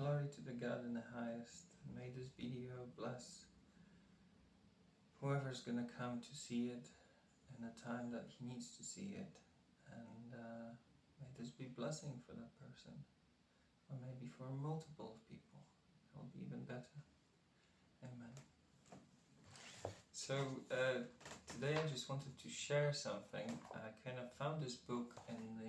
Glory to the God in the highest. May this video bless whoever's gonna come to see it in a time that he needs to see it, and may this be blessing for that person, or maybe for multiple people. It'll be even better. Amen. So today I just wanted to share something. I kind of found this book in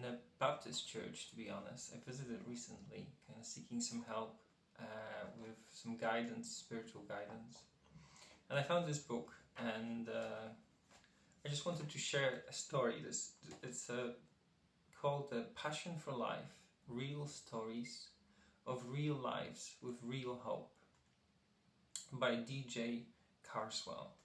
the Baptist church, to be honest. I visited recently, kind of seeking some help with some guidance, spiritual guidance. And I found this book, and I just wanted to share a story. It's called The Passion for Life, Real Stories of Real Lives with Real Hope, by DJ Carswell.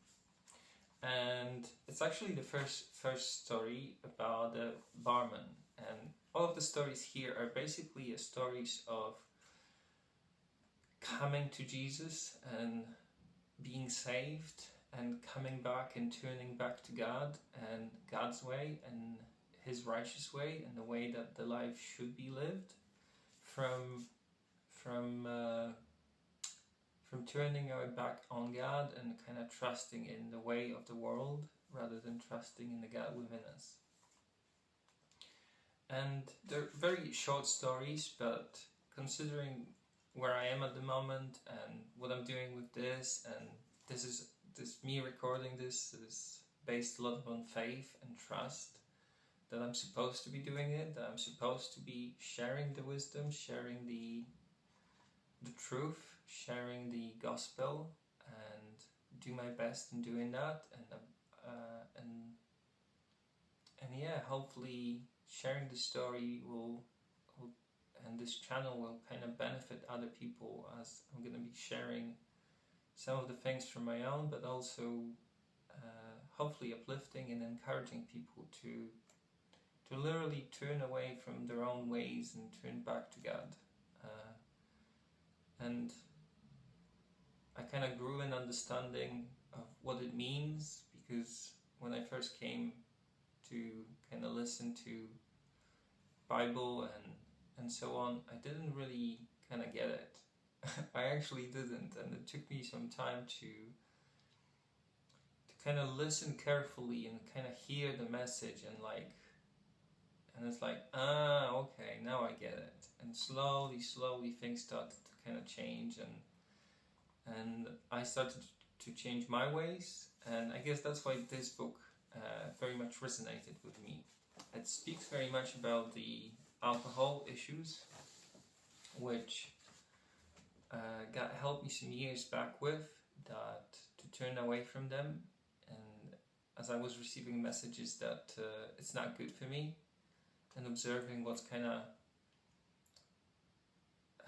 And it's actually the first story about the Barman. And all of the stories here are basically stories of coming to Jesus and being saved and coming back and turning back to God and God's way and His righteous way and the way that the life should be lived, from turning our back on God and kind of trusting in the way of the world rather than trusting in the God within us. And they're very short stories, but considering where I am at the moment and what I'm doing with this, and this me recording this is based a lot on faith and trust that I'm supposed to be doing it, that I'm supposed to be sharing the wisdom, sharing the truth, sharing the gospel, and do my best in doing that, and yeah, hopefully sharing the story will and this channel will kind of benefit other people, as I'm going to be sharing some of the things from my own, but also hopefully uplifting and encouraging people to literally turn away from their own ways and turn back to God. And I kind of grew in understanding of what it means, because when I first came to kind of listen to Bible and so on, I didn't really kind of get it. I actually didn't, and it took me some time to kind of listen carefully and kind of hear the message, and it's like, okay, now I get it. And slowly things started to kind of change, and I started to change my ways, and I guess that's why this book very much resonated with me. It speaks very much about the alcohol issues, which God helped me some years back with, that to turn away from them, and as I was receiving messages that it's not good for me, and observing what's kind of,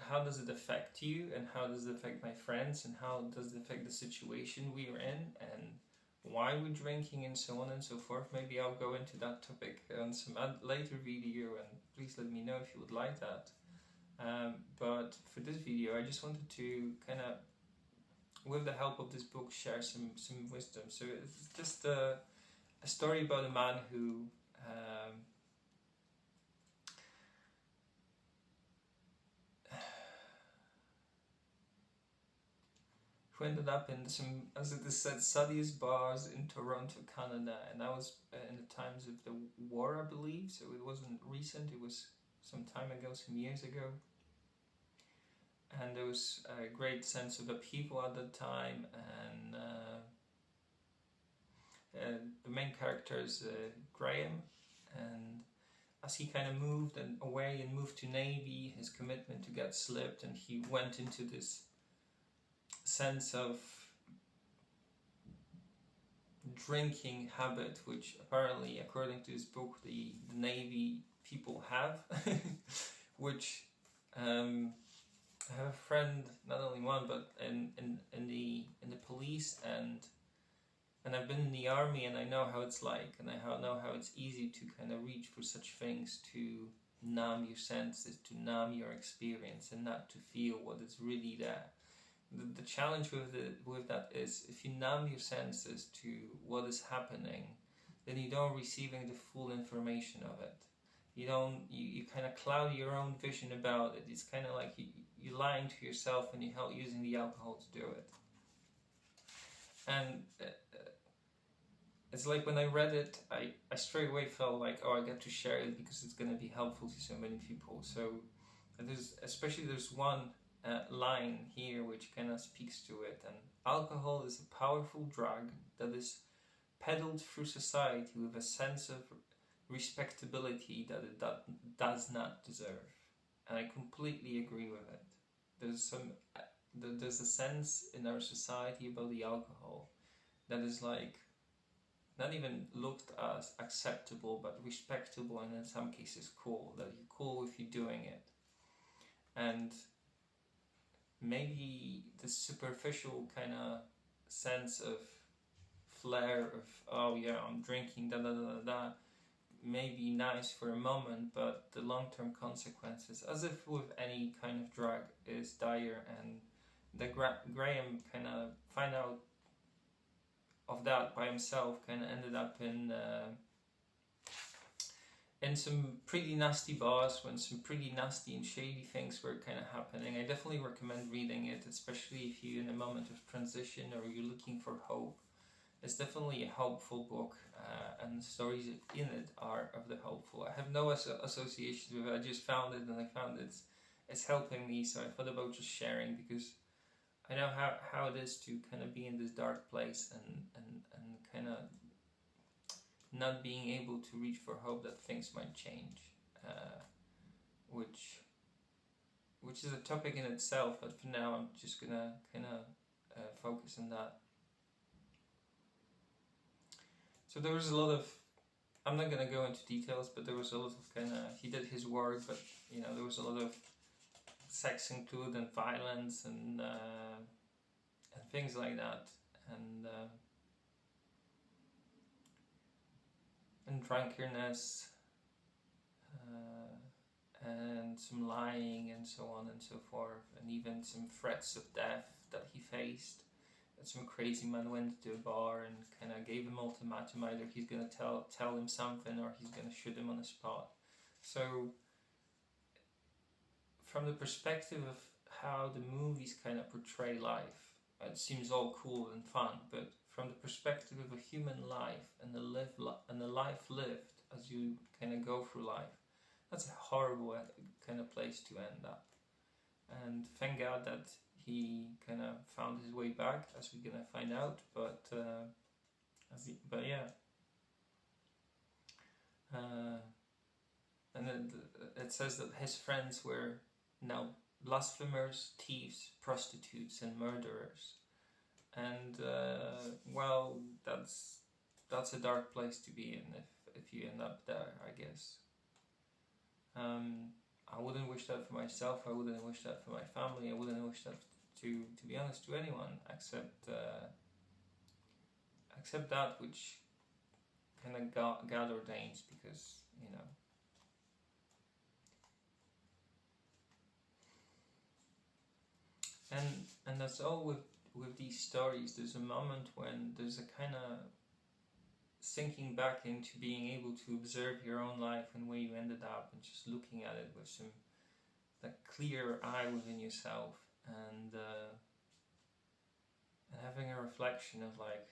how does it affect you, and how does it affect my friends, and how does it affect the situation we are in, and why we're drinking, and so on and so forth. Maybe I'll go into that topic on some later video, and please let me know if you would like that. But for this video, I just wanted to kind of, with the help of this book, share some wisdom. So it's just a story about a man who ended up in some, as it is said, sunniest bars in Toronto, Canada, and that was in the times of the war, I believe, so it wasn't recent, it was some time ago, some years ago, and there was a great sense of upheaval at that time, and the main character is Graham, and as he kind of moved away and moved to Navy, his commitment to God slipped, and he went into this sense of drinking habit, which apparently, according to this book, the Navy people have, which I have a friend, not only one, but in the police, and I've been in the army, and I know how it's like, and I know how it's easy to kind of reach for such things to numb your senses, to numb your experience, and not to feel what is really there. The challenge with that is, if you numb your senses to what is happening, then you don't receiving the full information of it. you kind of cloud your own vision about it. It's kind of like you're lying to yourself when you're using the alcohol to do it. And it's like when I read it, I straight away felt like, oh, I get to share it because it's going to be helpful to so many people. So there's one line here which kind of speaks to it. And alcohol is a powerful drug that is peddled through society with a sense of respectability that it does not deserve. And I completely agree with it. There's a sense in our society about the alcohol that is like not even looked as acceptable, but respectable, and in some cases cool, that you're cool if you're doing it. And maybe the superficial kind of sense of flair of, oh yeah, I'm drinking, da da da da da, may be nice for a moment, but the long-term consequences, as if with any kind of drug, is dire. And Graham kind of find out of that by himself, kind of ended up in some pretty nasty bars when some pretty nasty and shady things were kind of happening. I definitely recommend reading it, especially if you're in a moment of transition or you're looking for hope. It's definitely a helpful book, and the stories in it are of the hopeful. I have no associations with it. I just found it, and I found it's helping me, so I thought about just sharing, because I know how it is to kind of be in this dark place and kind of not being able to reach for hope that things might change, which is a topic in itself, but for now I'm just gonna kind of focus on that. So there was a lot of, I'm not gonna go into details, but there was a lot of kind of, he did his work, but you know, there was a lot of sex included and violence and things like that, and drunkenness, and some lying and so on and so forth, and even some threats of death that he faced. And some crazy man went to a bar and kind of gave him ultimatum: either he's gonna tell him something or he's gonna shoot him on the spot. So from the perspective of how the movies kind of portray life, it seems all cool and fun, but from the perspective of a human life and the life lived as you kind of go through life, that's a horrible kind of place to end up. And thank God that he kind of found his way back, as we're gonna find out. But yeah. And then it says that his friends were now blasphemers, thieves, prostitutes, and murderers. And well, that's a dark place to be in if you end up there, I guess. I wouldn't wish that for myself. I wouldn't wish that for my family. I wouldn't wish that to be honest, to anyone, except that which kind of God ordains, because you know. And that's all with these stories. There's a moment when there's a kind of sinking back into being able to observe your own life and where you ended up, and just looking at it with some that clear eye within yourself, and having a reflection of like,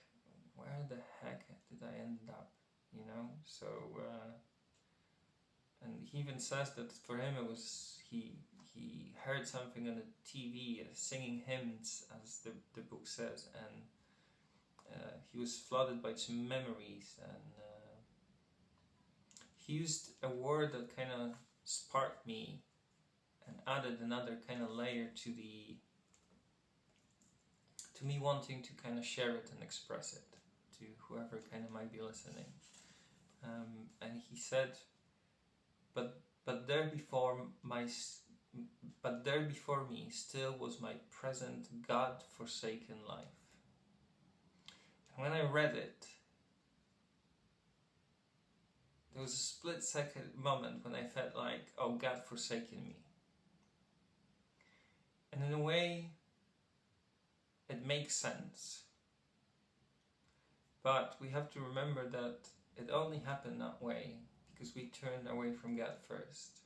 where the heck did I end up, you know? So and he even says that for him it was he heard something on the TV, singing hymns, as the book says, and he was flooded by some memories, and he used a word that kind of sparked me and added another kind of layer to me wanting to kind of share it and express it to whoever kind of might be listening. And he said, but there before me still was my present God-forsaken life. And when I read it, there was a split-second moment when I felt like, oh, God forsaken me. And in a way, it makes sense. But we have to remember that it only happened that way because we turned away from God first.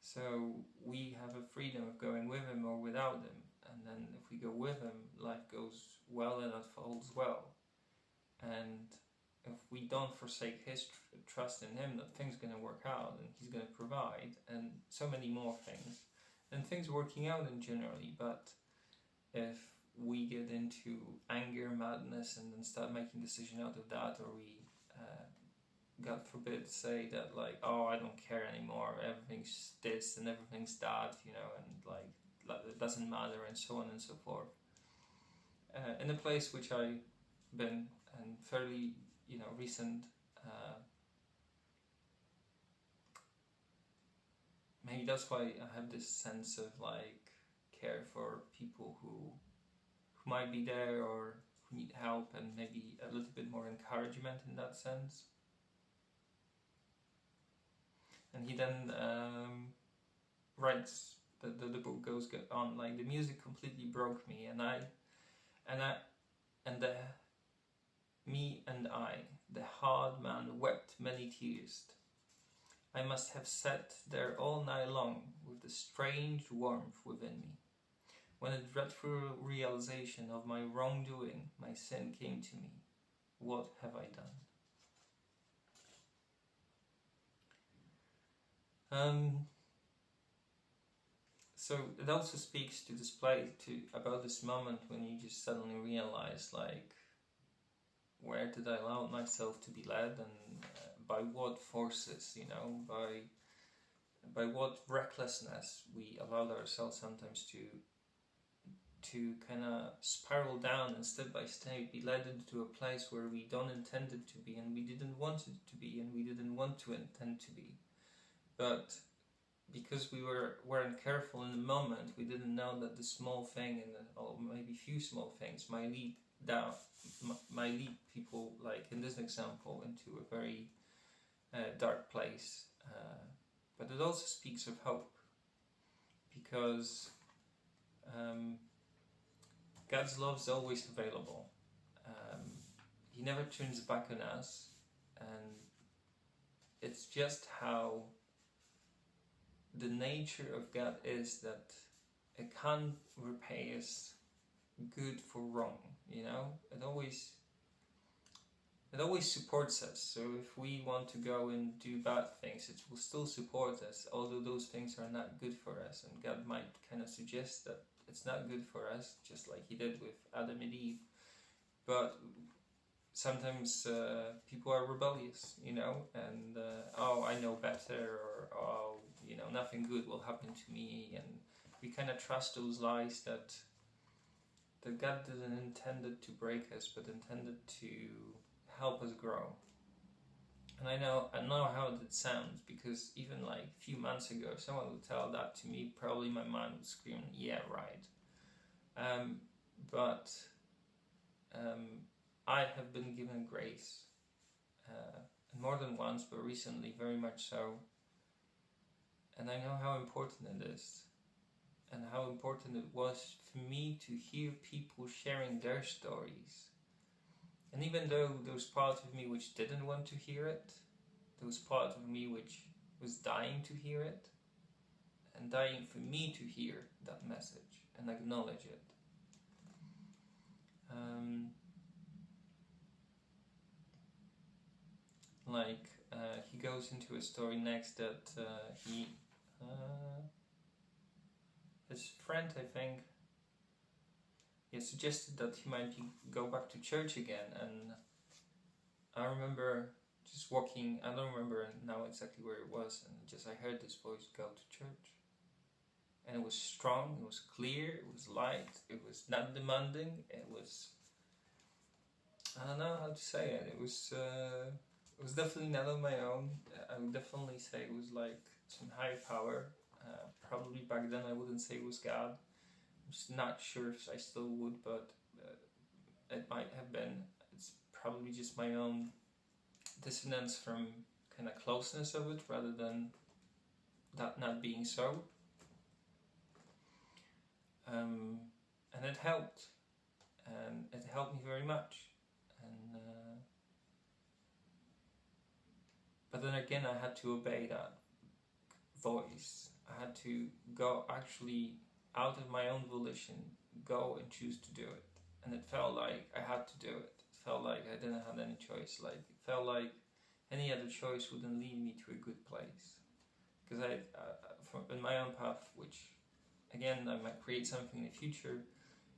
So we have a freedom of going with Him or without Him. And then if we go with Him, life goes well and unfolds well. And if we don't forsake His trust in Him, that things are going to work out and He's going to provide, and so many more things. And things are working out in generally, but if we get into anger, madness, and then start making decision out of that, or we, God forbid, say that like, oh, I don't care anymore, everything's this and everything's that, you know, and like it doesn't matter, and so on and so forth. In a place which I've been, and fairly, you know, recent, maybe that's why I have this sense of like care for people who might be there or who need help, and maybe a little bit more encouragement in that sense. And he then writes, the book goes on, like, the music completely broke me, me and I, the hard man, wept many tears. I must have sat there all night long with a strange warmth within me. When a dreadful realization of my wrongdoing, my sin came to me. What have I done? So it also speaks to this about this moment when you just suddenly realize, like, where did I allow myself to be led, and by what forces, you know, by what recklessness we allowed ourselves sometimes to kind of spiral down, and step by step be led into a place where we don't intend it to be, and we didn't want it to be, and we didn't want to intend to be. But because we weren't careful in the moment, we didn't know that the small thing, or maybe few small things, might lead people, like in this example, into a very dark place. But it also speaks of hope, because God's love is always available. He never turns back on us, and it's just how the nature of God is that it can't repay us good for wrong, you know? It always supports us. So if we want to go and do bad things, it will still support us, although those things are not good for us. And God might kind of suggest that it's not good for us, just like He did with Adam and Eve. But sometimes people are rebellious, you know, and oh, I know better, or oh, you know, nothing good will happen to me, and we kind of trust those lies that God didn't intend it to break us, but intended to help us grow. And I know how it sounds, because even like a few months ago, if someone would tell that to me, probably my mind would scream, yeah, right. But I have been given grace, more than once, but recently very much so. And I know how important it is, and how important it was for me to hear people sharing their stories. And even though there was part of me which didn't want to hear it, there was part of me which was dying to hear it, and dying for me to hear that message and acknowledge it. He goes into a story next that his friend, I think, he suggested that he might go back to church again, and I remember just walking, I don't remember now exactly where it was, and just I heard this voice, go to church. And it was strong, it was clear, it was light, it was not demanding, it was, I don't know how to say it, it was definitely not on my own. I would definitely say it was like some higher power. Probably back then I wouldn't say it was God. I'm just not sure if I still would, but it might have been. It's probably just my own dissonance from kind of closeness of it, rather than that not being so. And it helped, and it helped me very much. And But then again, I had to obey that voice. I had to go actually out of my own volition, go and choose to do it. And it felt like I had to do it. It felt like I didn't have any choice. Like it felt like any other choice wouldn't lead me to a good place. Because in my own path, which again I might create something in the future,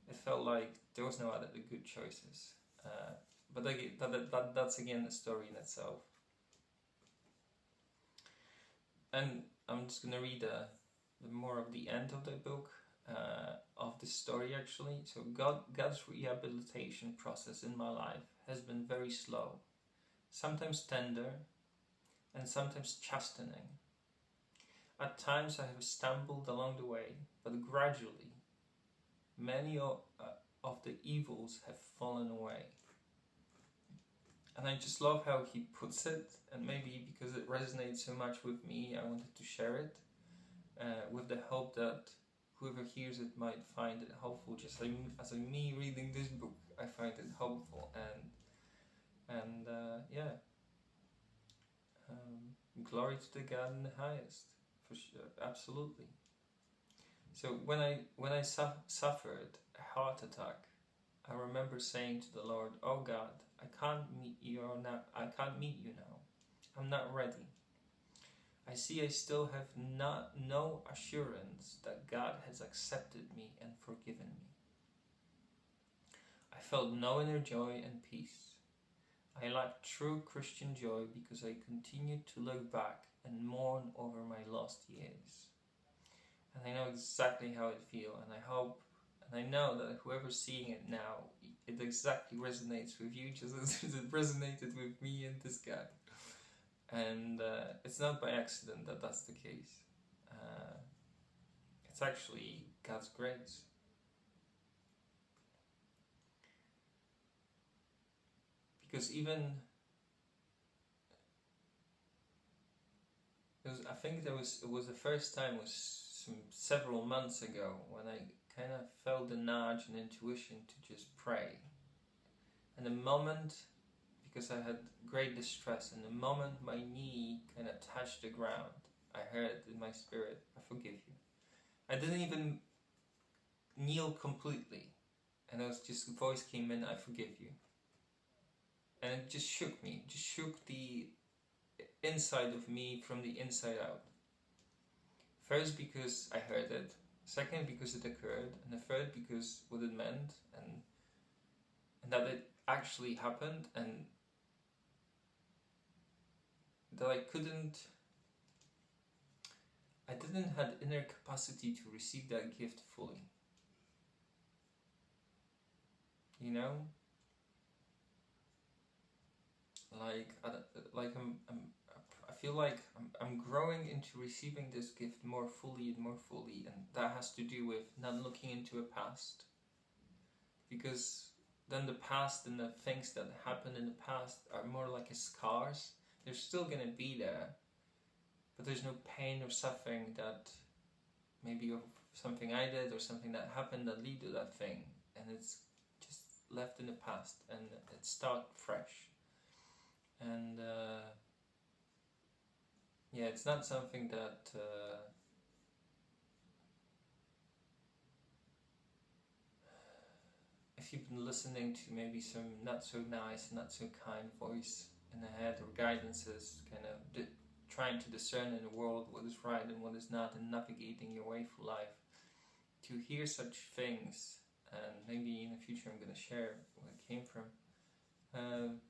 it felt like there was no other good choices. But that's again a story in itself. And I'm just gonna read the more of the end of the book, of the story actually. So God's rehabilitation process in my life has been very slow, sometimes tender, and sometimes chastening. At times I have stumbled along the way, but gradually many of the evils have fallen away. And I just love how he puts it, and maybe because it resonates so much with me, I wanted to share it, with the hope that whoever hears it might find it helpful, just like as me reading this book, I find it helpful, and glory to the God in the highest, for sure, absolutely. So when I suffered a heart attack, I remember saying to the Lord, "Oh God, I can't meet you now. I can't meet you now. I'm not ready. I see I still have no assurance that God has accepted me and forgiven me." I felt no inner joy and peace. I lacked true Christian joy because I continued to look back and mourn over my lost years. And I know exactly how I feel, and I hope, and I know that whoever's seeing it now, it exactly resonates with you, just as it resonated with me and this guy. And it's not by accident that that's the case. It's actually God's grace. Because even I think it was the first time, was several months ago, when I kind of felt the nudge and intuition to just pray. And the moment, because I had great distress, and the moment my knee kind of touched the ground, I heard in my spirit, "I forgive you." I didn't even kneel completely, and it was just, a voice came in, "I forgive you." And it just shook me, just shook the inside of me from the inside out. First because I heard it, second because it occurred, and the third because what it meant, and that it actually happened, and that I didn't have inner capacity to receive that gift fully. You know, I feel like I'm growing into receiving this gift more fully and more fully, and that has to do with not looking into a past, because then the past and the things that happened in the past are more like scars. They're still gonna be there, but there's no pain or suffering that maybe of something I did or something that happened that led to that thing, and it's just left in the past, and it starts fresh. And it's not something that if you've been listening to maybe some not so nice, not so kind voice in the head, or guidances, kind of trying to discern in the world what is right and what is not, and navigating your way through life, to hear such things, and maybe in the future I'm going to share where it came from,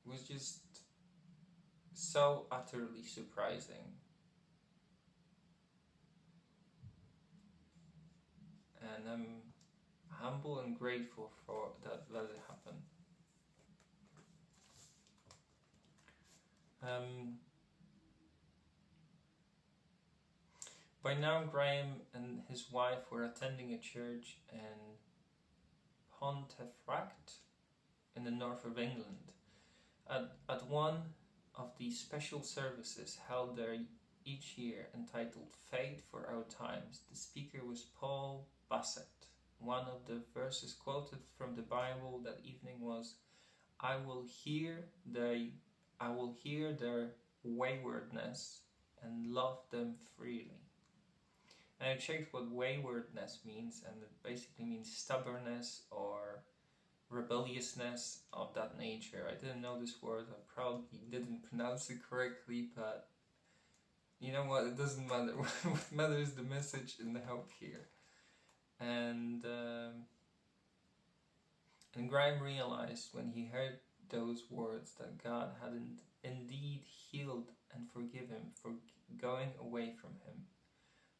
was just so utterly surprising. And I'm humble and grateful for that it happened. By now, Graham and his wife were attending a church in Pontefract in the north of England. At one of the special services held there each year, entitled "Faith for Our Times," the speaker was Paul Bassett. One of the verses quoted from the Bible that evening was, "I will hear thy I will hear their waywardness and love them freely. And I checked what waywardness means, and it basically means stubbornness or rebelliousness of that nature. I didn't know this word, I probably didn't pronounce it correctly, but you know what, it doesn't matter. What matters is the message and the hope here. And Graham realized when he heard those words that God had indeed healed and forgiven him for going away from him.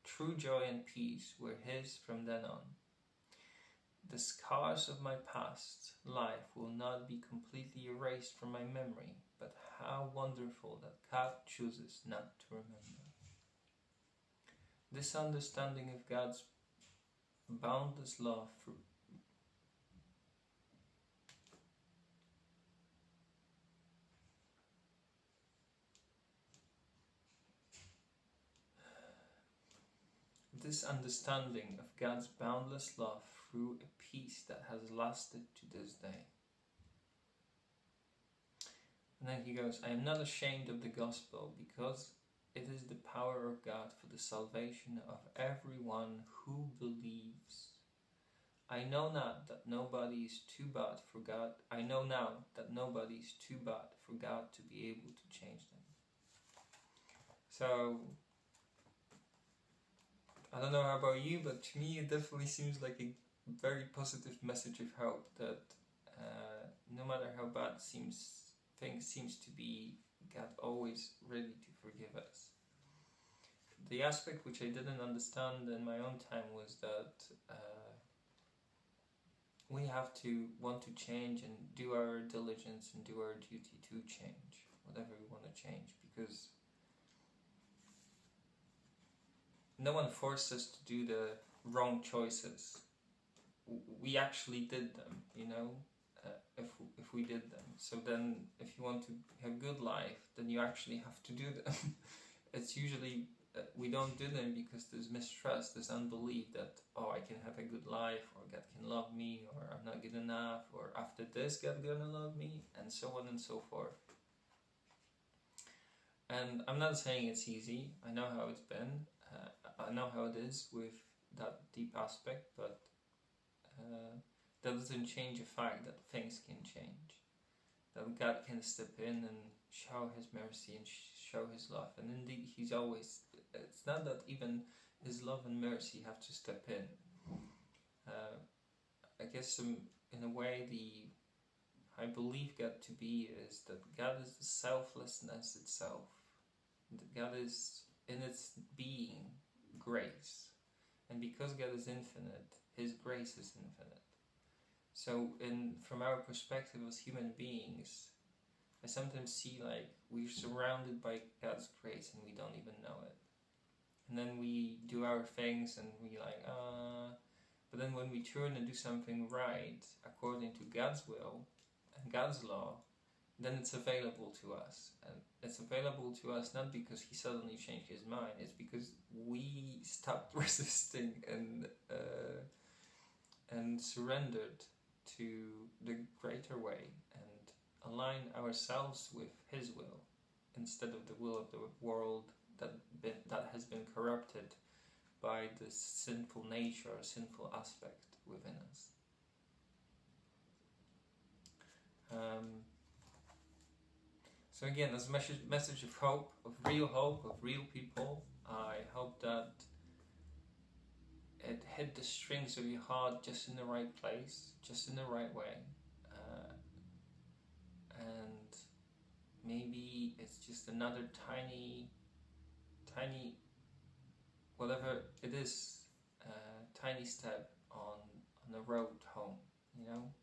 True joy and peace were his from then on. The scars of my past life will not be completely erased from my memory, but how wonderful that God chooses not to remember. This understanding of God's boundless love for this understanding of God's boundless love through a peace that has lasted to this day. And then he goes, I am not ashamed of the gospel, because it is the power of God for the salvation of everyone who believes. I know not that nobody is too bad for God. I know now that nobody is too bad for God to be able to change them. So, I don't know how about you, but to me it definitely seems like a very positive message of hope, that no matter how bad things seems to be, God always ready to forgive us. The aspect which I didn't understand in my own time was that we have to want to change and do our diligence and do our duty to change whatever we want to change, because no one forced us to do the wrong choices. We actually did them, you know, if we did them. So then if you want to have a good life, then you actually have to do them. It's usually, we don't do them because there's mistrust, there's unbelief that, oh, I can have a good life, or God can love me, or I'm not good enough, or after this God gonna love me, and so on and so forth. And I'm not saying it's easy. I know how it's been. I know how it is with that deep aspect, but that doesn't change the fact that things can change. That God can step in and show His mercy and show His love. And indeed, He's always, it's not that even His love and mercy have to step in. I guess in a way, I believe God to be is that God is the selflessness itself. That God is in its being grace, and because God is infinite, His grace is infinite. So from our perspective as human beings, I sometimes see like we're surrounded by God's grace and we don't even know it. And then we do our things and we like, but then when we turn and do something right according to God's will and God's law, then it's available to us. And it's available to us not because He suddenly changed His mind, it's because we stopped resisting and surrendered to the greater way and align ourselves with His will instead of the will of the world that has been corrupted by the sinful nature or sinful aspect within us. So again, as a message of hope, of real people, I hope that it hit the strings of your heart just in the right place, just in the right way. And maybe it's just another tiny, whatever it is, tiny step on the road home, you know?